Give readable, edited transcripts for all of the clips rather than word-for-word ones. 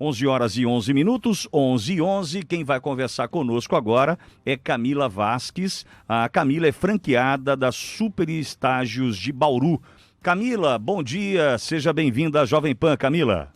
11 horas e 11 minutos, 11 e 11. Quem vai conversar conosco agora é Camila Vasques. A Camila é franqueada da Super Estágios de Bauru. Camila, bom dia, seja bem-vinda à Jovem Pan, Camila.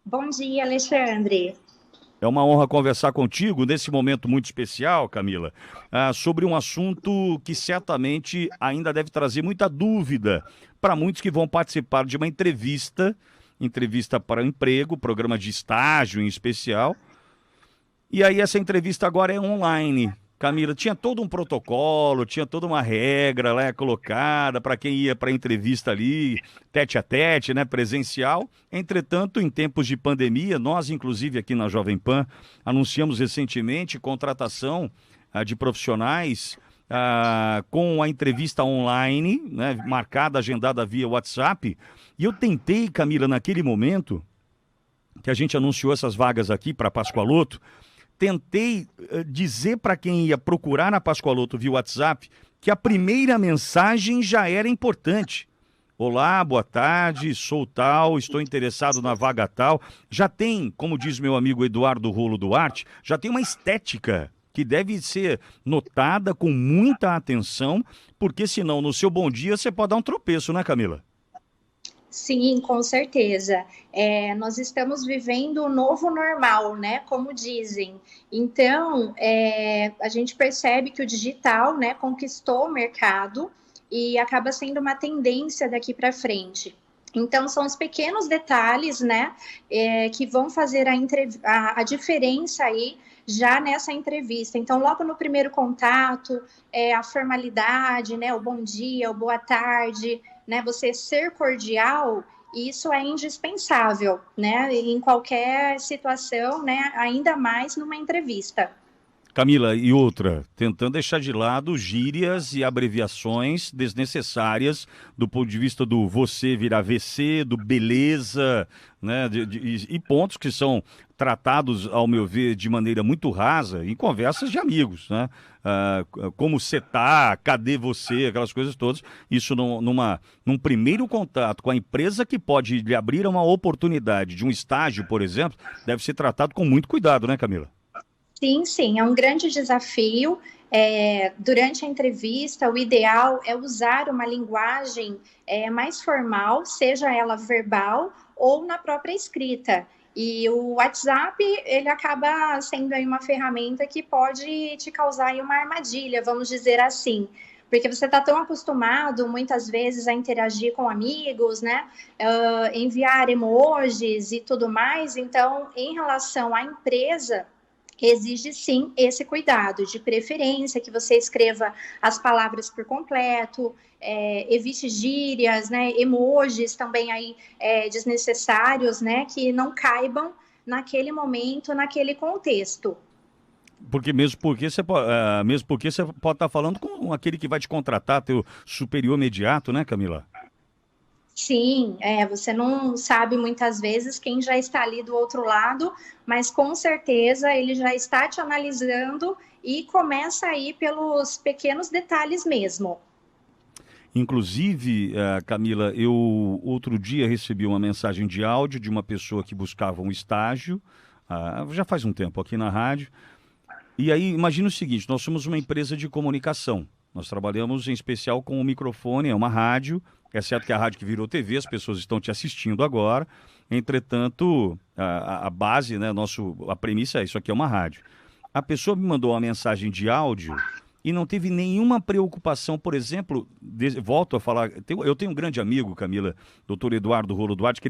Bom dia, Alexandre. É uma honra conversar contigo nesse momento muito especial, Camila, sobre um assunto que certamente ainda deve trazer muita dúvida para muitos que vão participar de uma entrevista para emprego, programa de estágio em especial. E aí essa entrevista agora é online. Camila, tinha todo um protocolo, tinha toda uma regra lá colocada para quem ia para a entrevista ali, tete a tete, né, presencial. Entretanto, em tempos de pandemia, nós, inclusive aqui na Jovem Pan, anunciamos recentemente contratação de profissionais com a entrevista online, né, marcada, agendada via WhatsApp. E eu tentei, Camila, naquele momento que a gente anunciou essas vagas aqui para Pascoaloto, tentei dizer para quem ia procurar na Pascoaloto via WhatsApp que a primeira mensagem já era importante. Olá, boa tarde, sou tal, estou interessado na vaga tal. Já tem, como diz meu amigo Eduardo Rolo Duarte, já tem uma estética que deve ser notada com muita atenção, porque senão no seu bom dia você pode dar um tropeço, né, Camila? Sim, com certeza. Nós estamos vivendo o novo normal, né? Como dizem. Então, a gente percebe que o digital, né, conquistou o mercado e acaba sendo uma tendência daqui para frente. Então, são os pequenos detalhes, né, que vão fazer a diferença aí já nessa entrevista. Então, logo no primeiro contato, a formalidade, né, o bom dia, o boa tarde, né, você ser cordial, isso é indispensável, né, em qualquer situação, né, ainda mais numa entrevista. Camila, e outra, tentando deixar de lado gírias e abreviações desnecessárias do ponto de vista do você virar VC, do beleza, né, e pontos que são tratados, ao meu ver, de maneira muito rasa em conversas de amigos, né? Como você tá, cadê você, aquelas coisas todas. Isso num primeiro contato com a empresa que pode lhe abrir uma oportunidade de um estágio, por exemplo, deve ser tratado com muito cuidado, né, Camila? Sim, sim, é um grande desafio. Durante a entrevista, o ideal é usar uma linguagem mais formal, seja ela verbal ou na própria escrita. E o WhatsApp, ele acaba sendo aí uma ferramenta que pode te causar aí uma armadilha, vamos dizer assim. Porque você está tão acostumado, muitas vezes, a interagir com amigos, né? Enviar emojis e tudo mais. Então, em relação à empresa, exige sim esse cuidado, de preferência que você escreva as palavras por completo, evite gírias, né, emojis também aí desnecessários, né, que não caibam naquele momento, naquele contexto. Porque mesmo porque você pode estar falando com aquele que vai te contratar, teu superior imediato, né, Camila? Sim, você não sabe muitas vezes quem já está ali do outro lado, mas com certeza ele já está te analisando e começa aí pelos pequenos detalhes mesmo. Inclusive, Camila, eu outro dia recebi uma mensagem de áudio de uma pessoa que buscava um estágio, já faz um tempo aqui na rádio. E aí, imagina o seguinte: nós somos uma empresa de comunicação. Nós trabalhamos em especial com o microfone, é uma rádio. É certo que é a rádio que virou TV, as pessoas estão te assistindo agora. Entretanto, a base, né, a premissa é isso aqui é uma rádio. A pessoa me mandou uma mensagem de áudio e não teve nenhuma preocupação, por exemplo, volto a falar, eu tenho um grande amigo, Camila, doutor Eduardo Rolo Duarte, que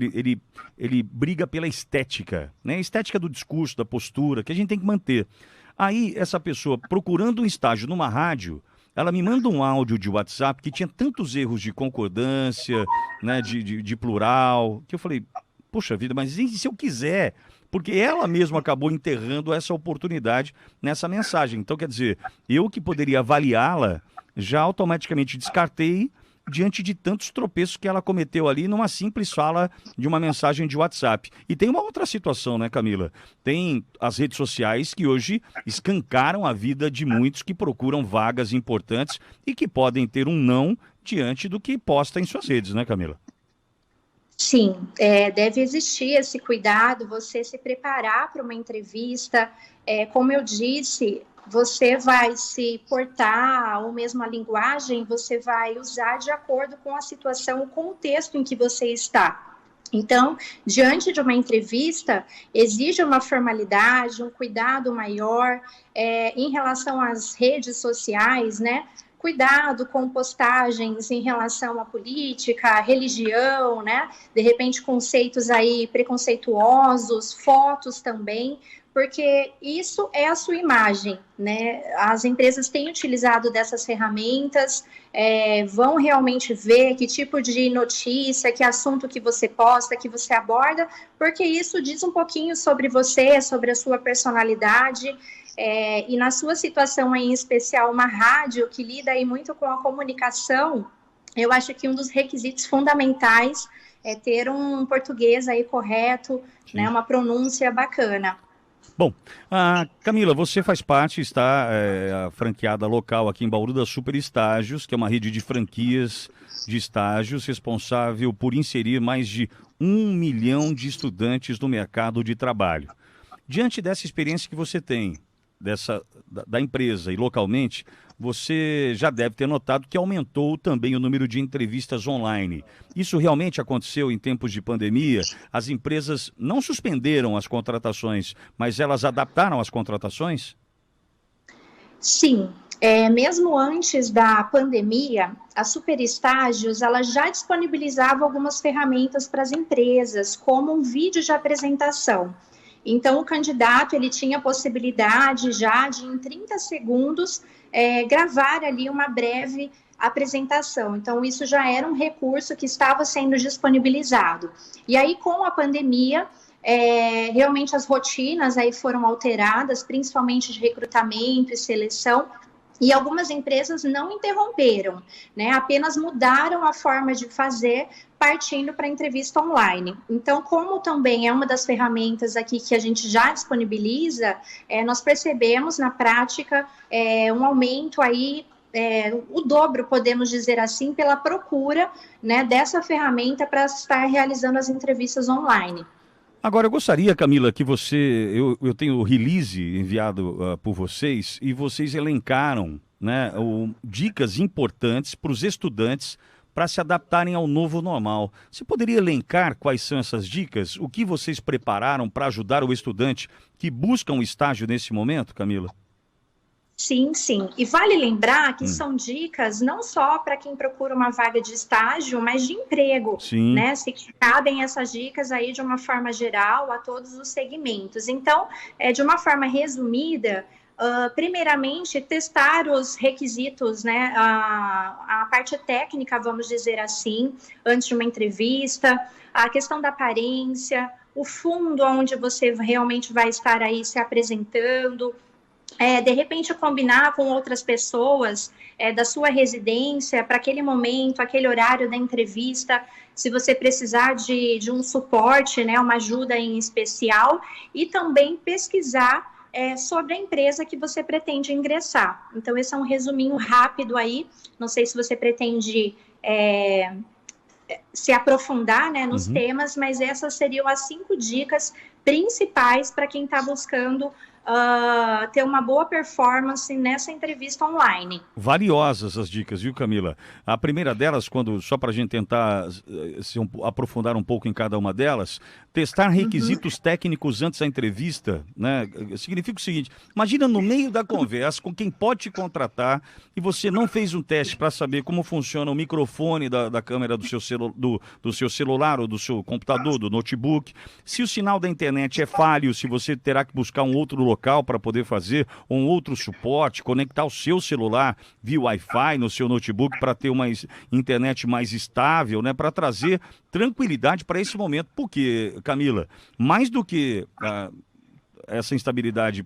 ele briga pela estética, né? A estética do discurso, da postura, que a gente tem que manter. Aí, essa pessoa, procurando um estágio numa rádio, ela me manda um áudio de WhatsApp que tinha tantos erros de concordância, né, de plural, que eu falei, poxa vida, mas e se eu quiser? Porque ela mesma acabou enterrando essa oportunidade nessa mensagem. Então, quer dizer, eu que poderia avaliá-la, já automaticamente descartei diante de tantos tropeços que ela cometeu ali numa simples fala de uma mensagem de WhatsApp. E tem uma outra situação, né, Camila? Tem as redes sociais que hoje escancaram a vida de muitos que procuram vagas importantes e que podem ter um não diante do que posta em suas redes, né, Camila? Sim, deve existir esse cuidado, você se preparar para uma entrevista. Como eu disse, você vai se portar, ou mesmo a linguagem, você vai usar de acordo com a situação, o contexto em que você está. Então, diante de uma entrevista, exige uma formalidade, um cuidado maior, em relação às redes sociais, né? Cuidado com postagens em relação à política, à religião, né? De repente, conceitos aí preconceituosos, fotos também, porque isso é a sua imagem, né? As empresas têm utilizado dessas ferramentas, vão realmente ver que tipo de notícia, que assunto que você posta, que você aborda, porque isso diz um pouquinho sobre você, sobre a sua personalidade. E na sua situação aí, em especial, uma rádio que lida aí muito com a comunicação, eu acho que um dos requisitos fundamentais é ter um português aí correto, né, uma pronúncia bacana. Bom, Camila, você faz parte, está a franqueada local aqui em Bauru da Super Estágios, que é uma rede de franquias de estágios responsável por inserir mais de 1 milhão de estudantes no mercado de trabalho. Diante dessa experiência que você tem, da empresa e localmente, você já deve ter notado que aumentou também o número de entrevistas online. Isso realmente aconteceu em tempos de pandemia? As empresas não suspenderam as contratações, mas elas adaptaram as contratações? Sim, mesmo antes da pandemia, a Super Estágios ela já disponibilizava algumas ferramentas para as empresas, como um vídeo de apresentação. Então, o candidato ele tinha a possibilidade já de, em 30 segundos, gravar ali uma breve apresentação. Então, isso já era um recurso que estava sendo disponibilizado. E aí, com a pandemia, realmente as rotinas aí foram alteradas, principalmente de recrutamento e seleção, e algumas empresas não interromperam, né? Apenas mudaram a forma de fazer, partindo para a entrevista online. Então, como também é uma das ferramentas aqui que a gente já disponibiliza, nós percebemos na prática um aumento aí, o dobro, podemos dizer assim, pela procura, né, dessa ferramenta para estar realizando as entrevistas online. Agora, eu gostaria, Camila, que eu tenho o release enviado por vocês e vocês elencaram, né, dicas importantes para os estudantes para se adaptarem ao novo normal. Você poderia elencar quais são essas dicas? O que vocês prepararam para ajudar o estudante que busca um estágio nesse momento, Camila? Sim, sim. E vale lembrar que são dicas não só para quem procura uma vaga de estágio, mas de emprego, Sim. né? Se cabem essas dicas aí de uma forma geral a todos os segmentos. Então, de uma forma resumida, primeiramente, testar os requisitos, né? A parte técnica, vamos dizer assim, antes de uma entrevista, a questão da aparência, o fundo onde você realmente vai estar aí se apresentando. De repente combinar com outras pessoas da sua residência para aquele momento, aquele horário da entrevista, se você precisar de um suporte, né, uma ajuda em especial, e também pesquisar sobre a empresa que você pretende ingressar. Então, esse é um resuminho rápido aí, não sei se você pretende se aprofundar, né, nos temas, mas essas seriam as 5 dicas principais para quem está buscando ter uma boa performance nessa entrevista online. Valiosas as dicas, viu, Camila? A primeira delas, só para a gente tentar aprofundar um pouco em cada uma delas, testar requisitos técnicos antes da entrevista, né? Significa o seguinte: imagina no meio da conversa com quem pode te contratar e você não fez um teste para saber como funciona o microfone da câmera do seu celular ou do seu computador, do notebook, se o sinal da internet é falho, se você terá que buscar um outro local para poder fazer um outro suporte, conectar o seu celular via Wi-Fi no seu notebook para ter uma internet mais estável, né, para trazer tranquilidade para esse momento. Porque, Camila, mais do que essa instabilidade,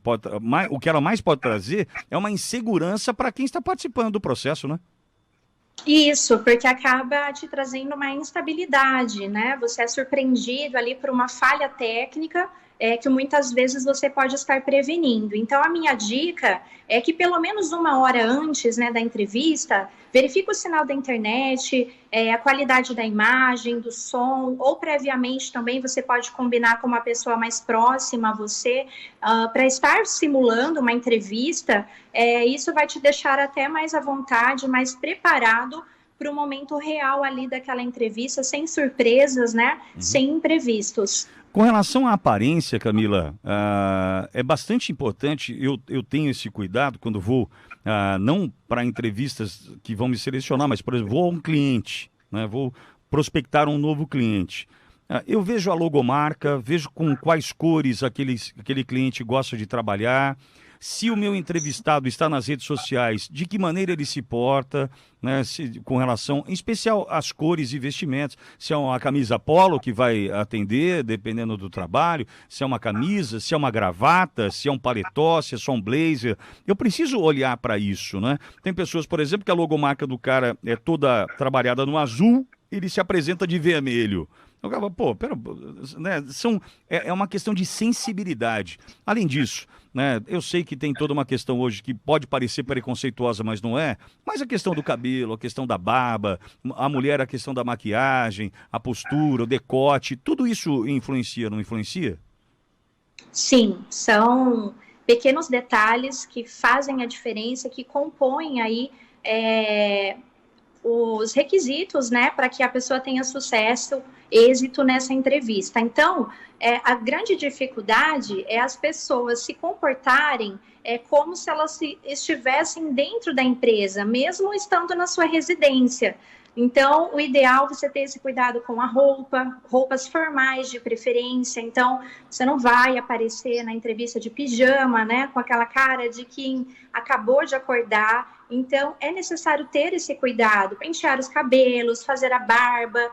o que ela mais pode trazer é uma insegurança para quem está participando do processo, né? Isso, porque acaba te trazendo uma instabilidade, né? Você é surpreendido ali por uma falha técnica, que muitas vezes você pode estar prevenindo. Então, a minha dica é que pelo menos 1 hora antes, né, da entrevista, verifique o sinal da internet, a qualidade da imagem, do som, ou previamente também você pode combinar com uma pessoa mais próxima a você, para estar simulando uma entrevista. Isso vai te deixar até mais à vontade, mais preparado para o momento real ali daquela entrevista, sem surpresas, né? Sem imprevistos. Com relação à aparência, Camila, é bastante importante, eu tenho esse cuidado quando vou, não para entrevistas que vão me selecionar, mas, por exemplo, vou a um cliente, né, vou prospectar um novo cliente. Eu vejo a logomarca, vejo com quais cores aquele cliente gosta de trabalhar, se o meu entrevistado está nas redes sociais, de que maneira ele se porta, né, com relação, em especial, às cores e vestimentos. Se é uma camisa polo que vai atender, dependendo do trabalho, se é uma camisa, se é uma gravata, se é um paletó, se é só um blazer. Eu preciso olhar para isso, né? Tem pessoas, por exemplo, que a logomarca do cara é toda trabalhada no azul, ele se apresenta de vermelho. Eu falava, pô, né, é uma questão de sensibilidade. Além disso, né, eu sei que tem toda uma questão hoje que pode parecer preconceituosa, mas não é. Mas a questão do cabelo, a questão da barba, a mulher, a questão da maquiagem, a postura, o decote, tudo isso influencia, não influencia? Sim, são pequenos detalhes que fazem a diferença, que compõem aí os requisitos, né, para que a pessoa tenha sucesso, êxito nessa entrevista. Então, a grande dificuldade é as pessoas se comportarem como se elas estivessem dentro da empresa, mesmo estando na sua residência. Então, o ideal é você ter esse cuidado com a roupas formais de preferência. Então, você não vai aparecer na entrevista de pijama, né, com aquela cara de quem acabou de acordar. Então, é necessário ter esse cuidado, pentear os cabelos, fazer a barba,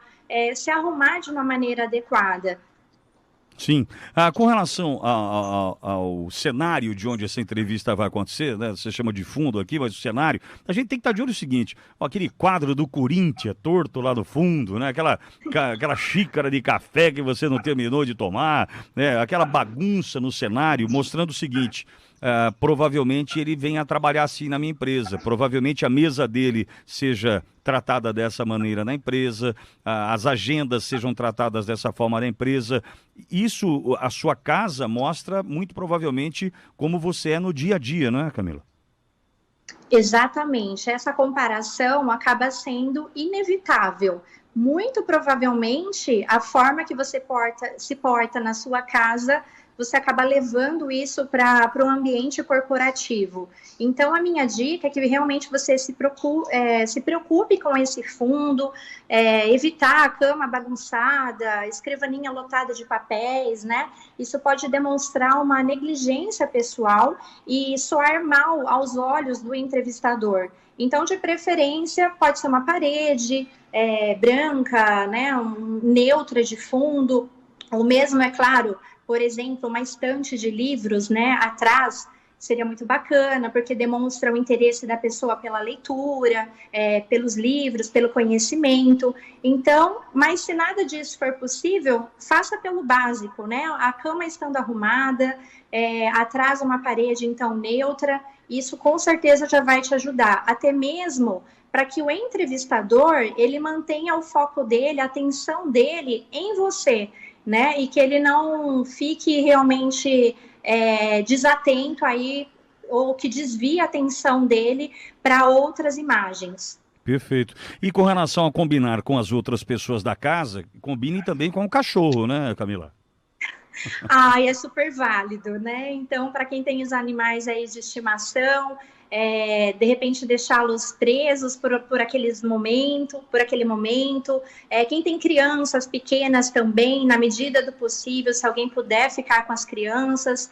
se arrumar de uma maneira adequada. Sim. Com relação ao cenário de onde essa entrevista vai acontecer, né? Você chama de fundo aqui, mas o cenário, a gente tem que estar de olho no seguinte, aquele quadro do Corinthians torto lá no fundo, né? Aquela xícara de café que você não terminou de tomar, né? Aquela bagunça no cenário, mostrando o seguinte... provavelmente ele venha trabalhar assim na minha empresa, provavelmente a mesa dele seja tratada dessa maneira na empresa, as agendas sejam tratadas dessa forma na empresa. Isso, a sua casa mostra muito provavelmente como você é no dia a dia, não é, Camila? Exatamente, essa comparação acaba sendo inevitável. Muito provavelmente a forma que você se porta na sua casa, você acaba levando isso para o ambiente corporativo. Então, a minha dica é que realmente você se preocupe com esse fundo, evitar a cama bagunçada, escrivaninha lotada de papéis, né? Isso pode demonstrar uma negligência pessoal e soar mal aos olhos do entrevistador. Então, de preferência, pode ser uma parede branca, né? Neutra de fundo, ou mesmo, é claro, por exemplo, uma estante de livros, né, atrás, seria muito bacana, porque demonstra o interesse da pessoa pela leitura, pelos livros, pelo conhecimento. Então, mas se nada disso for possível, faça pelo básico, né? A cama estando arrumada, atrás uma parede, então, neutra, isso com certeza já vai te ajudar, até mesmo para que o entrevistador, ele mantenha o foco dele, a atenção dele em você, né? E que ele não fique realmente desatento aí, ou que desvie a atenção dele para outras imagens. Perfeito. E com relação a combinar com as outras pessoas da casa, combine também com o cachorro, né, Camila? É super válido, né? Então, para quem tem os animais aí de estimação, de repente deixá-los presos por aquele momento. Quem tem crianças pequenas também, na medida do possível, se alguém puder ficar com as crianças,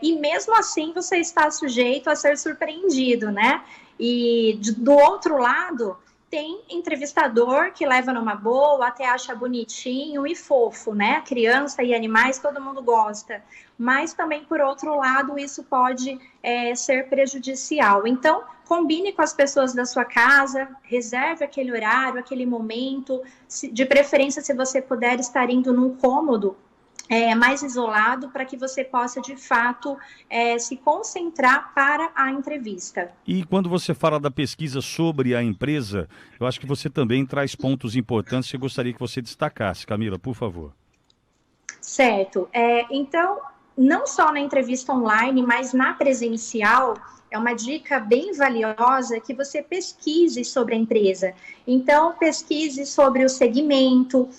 e mesmo assim você está sujeito a ser surpreendido, né? E do outro lado, tem entrevistador que leva numa boa, até acha bonitinho e fofo, né? Criança e animais, todo mundo gosta. Mas também, por outro lado, isso pode ser prejudicial. Então, combine com as pessoas da sua casa, reserve aquele horário, aquele momento. De preferência, se você puder estar indo num cômodo mais isolado para que você possa, de fato, se concentrar para a entrevista. E quando você fala da pesquisa sobre a empresa, eu acho que você também traz pontos importantes que eu gostaria que você destacasse. Camila, por favor. Certo. Então, não só na entrevista online, mas na presencial, é uma dica bem valiosa que você pesquise sobre a empresa. Então, pesquise sobre o segmento,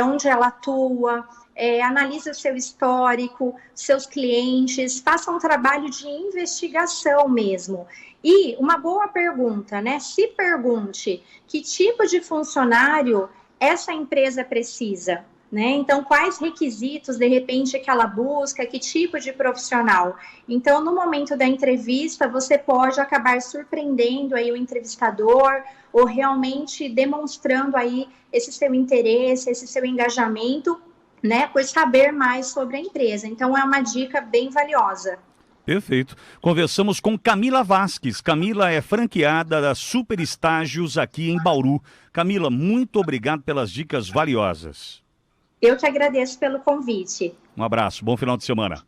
onde ela atua, analise o seu histórico, seus clientes, faça um trabalho de investigação mesmo. E uma boa pergunta, né? Se pergunte que tipo de funcionário essa empresa precisa. Né? Então, quais requisitos, de repente, que ela busca, que tipo de profissional? Então, no momento da entrevista, você pode acabar surpreendendo aí o entrevistador ou realmente demonstrando aí esse seu interesse, esse seu engajamento, né, por saber mais sobre a empresa. Então, é uma dica bem valiosa. Perfeito. Conversamos com Camila Vasques. Camila é franqueada da Super Estágios aqui em Bauru. Camila, muito obrigado pelas dicas valiosas. Eu que agradeço pelo convite. Um abraço, bom final de semana.